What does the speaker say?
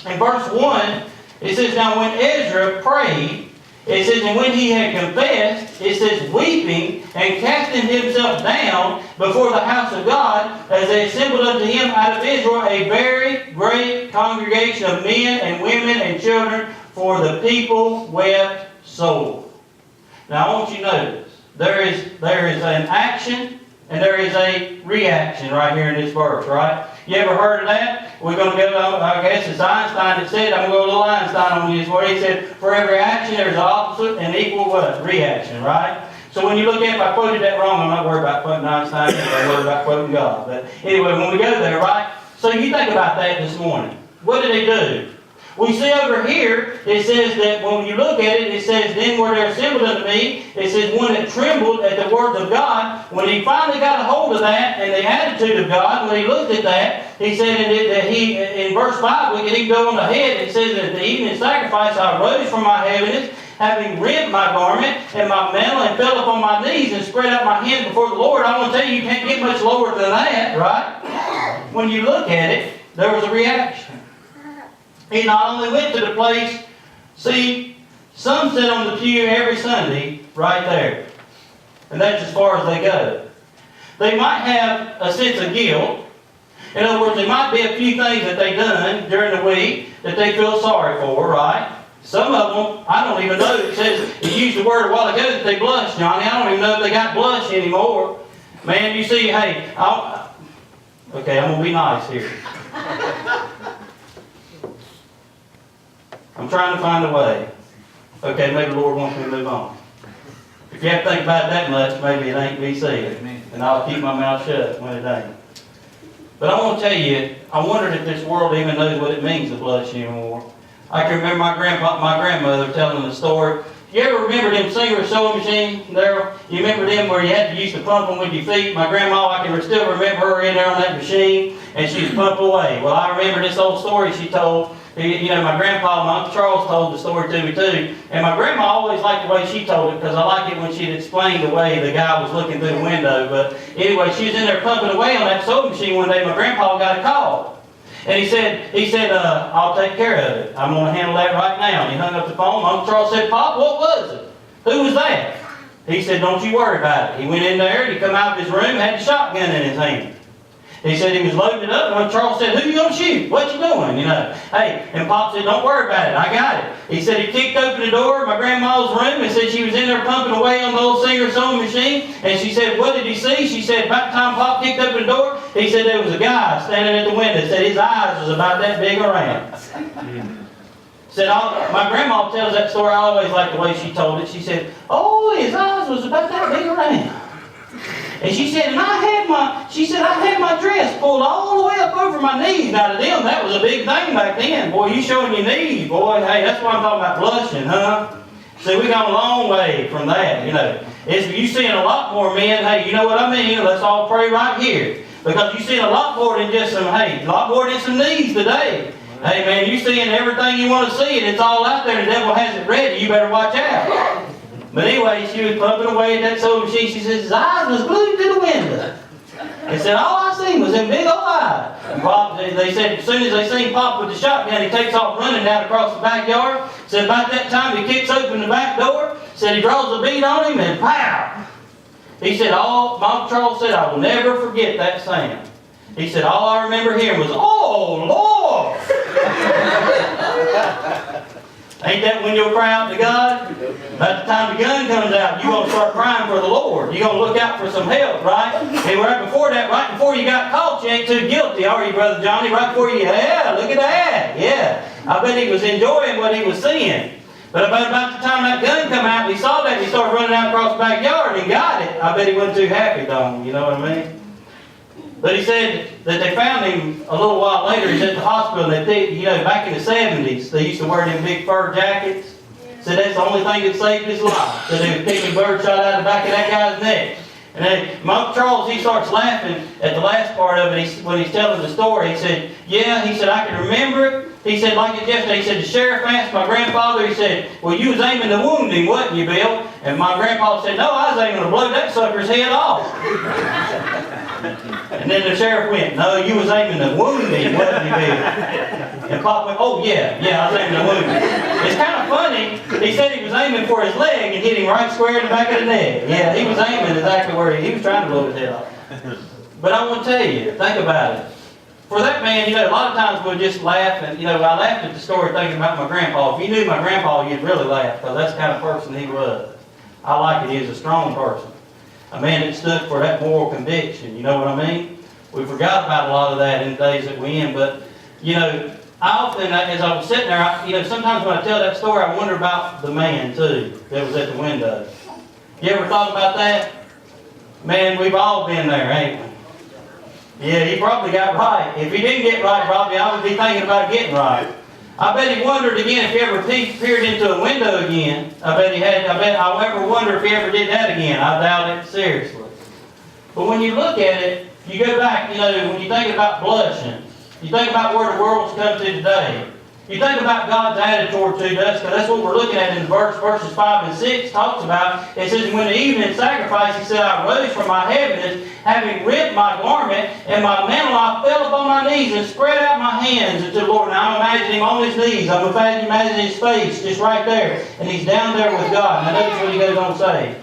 In verse 1, it says, now when Ezra prayed, it says, and when he had confessed, it says, weeping and casting himself down before the house of God, as they assembled unto him out of Israel a very great congregation of men and women and children, for the people wept sore. Now I want you to notice, there is an action and there is a reaction right here in this verse, right? You ever heard of that? We're going to go, I guess it's Einstein that said, I'm going to go a little Einstein on this, where he said, for every action there's an opposite and equal what? Reaction, right? So when you look at it, if I quoted that wrong, I'm not worried about quoting Einstein, I'm worried about quoting God. But anyway, when we go there, right? So you think about that this morning. What did they do? We see over here, it says that when you look at it, it says, then were there assembled unto me, it says, one that trembled at the words of God. When he finally got a hold of that and the attitude of God, when he looked at that, he said that he, in verse 5, we can even go on ahead, it says that the evening sacrifice I rose from my heaviness, having rent my garment and my mantle, and fell upon my knees and spread out my hands before the Lord. I want to tell you, you can't get much lower than that, right? When you look at it, there was a reaction. He not only went to the place, see, some sit on the pew every Sunday right there. And that's as far as they go. They might have a sense of guilt. In other words, there might be a few things that they've done during the week that they feel sorry for, right? Some of them, I don't even know. It says, it used the word a while ago that they blush, Johnny. I don't even know if they got blush anymore. Man, you see, hey, okay, I'm going to be nice here. I'm trying to find a way. Okay, maybe the Lord wants me to move on. If you have to think about it that much, maybe it ain't be said. And I'll keep my mouth shut when it ain't. But I want to tell you, I wondered if this world even knows what it means to blush anymore. I can remember my grandmother telling the story. You ever remember them Singer sewing machines, Daryl? You remember them where you had to use to pump them with your feet? My grandma, I can still remember her in there on that machine, and she was pumping away. Well, I remember this old story she told. You know, my grandpa, my Uncle Charles told the story to me too. And my grandma always liked the way she told it, because I like it when she'd explain the way the guy was looking through the window. But anyway, she was in there pumping away on that sewing machine one day. My grandpa got a call. And he said, I'll take care of it. I'm going to handle that right now. And he hung up the phone. Uncle Charles said, Pop, what was it? Who was that? He said, don't you worry about it. He went in there and he come out of his room, had the shotgun in his hand. He said he was loading it up, and when Charles said, who you going to shoot? What you doing? You know. Hey, and Pop said, don't worry about it. I got it. He said he kicked open the door of my grandma's room and said she was in there pumping away on the old Singer sewing machine. And she said, what did he see? She said, about the time Pop kicked open the door, he said there was a guy standing at the window. Said his eyes was about that big around. Said, my grandma tells that story. I always like the way she told it. She said, oh, his eyes was about that big around. And she said, and I had my dress pulled all the way up over my knees. Now to them, that was a big thing back then. Boy, you showing your knees, boy. Hey, that's why I'm talking about blushing, huh? See, we got a long way from that, you know. You seeing a lot more men, hey, you know what I mean? Let's all pray right here. Because you seeing a lot more than just some, a lot more than some knees today. Hey, man, you seeing everything you want to see, and it's all out there. The devil has it ready. You better watch out. But anyway, she was pumping away at that sewing machine. She says his eyes was glued to the window. They said, all I seen was them big old eyes. And Pop, they said, as soon as they seen Pop with the shotgun, he takes off running out across the backyard. Said about that time he kicks open the back door. Said he draws a bead on him and pow! He said, Mom Charles said, I will never forget that sound. He said, all I remember hearing was, oh, Lord! Ain't that when you'll cry out to God? About the time the gun comes out, you're going to start crying for the Lord. You're going to look out for some help, right? And right before you got caught, you ain't too guilty, are you, Brother Johnny? Right before you, yeah, look at that. Yeah. I bet he was enjoying what he was seeing. But about the time that gun come out, he saw that, he started running out across the backyard and got it. I bet he wasn't too happy, though. You know what I mean? But he said that they found him a little while later. He's at the hospital. And back in the 70s, they used to wear them big fur jackets. Said that's the only thing that saved his life. So they were picking birdshot out of the back of that guy's neck. And then Uncle Charles, he starts laughing at the last part of it. When he's telling the story, he said, yeah, he said, I can remember it. He said, like it yesterday, he said, the sheriff asked my grandfather, he said, well, you was aiming to wound him, wasn't you, Bill? And my grandpa said, no, I was aiming to blow that sucker's head off. And then the sheriff went, no, you was aiming to wound him, wasn't you, Bill? And Pop went, oh yeah, I was aiming to wound him. It's kind of funny. He said he was aiming for his leg and hit him right square in the back of the neck. Yeah, he was aiming exactly where he was trying to blow his head off. But I want to tell you, think about it. For that man, a lot of times we'll just laugh, and I laughed at the story thinking about my grandpa. If you knew my grandpa, you'd really laugh, because that's the kind of person he was. I like it. He was a strong person. A man that stood for that moral conviction, you know what I mean? We forgot about a lot of that in the days that we're in, but, I often, as I was sitting there, sometimes when I tell that story, I wonder about the man, too, that was at the window. You ever thought about that? Man, we've all been there, ain't we? Yeah, he probably got right. If he didn't get right, probably I would be thinking about getting right. I bet he wondered again if he ever peered into a window again. I bet I'll ever wonder if he ever did that again. I doubt it, seriously. But when you look at it, you go back, when you think about blushing, you think about where the world's come to today. You think about God's attitude to us, because that's what we're looking at in verses 5 and 6 talks about. It says, when the evening sacrifice, he said, I rose from my heaviness, having rent my garment and my mantle, I fell upon my knees and spread out my hands unto the Lord. Now I'm imagining him on his knees. I'm imagining his face just right there. And he's down there with God. Now notice what he goes on to say.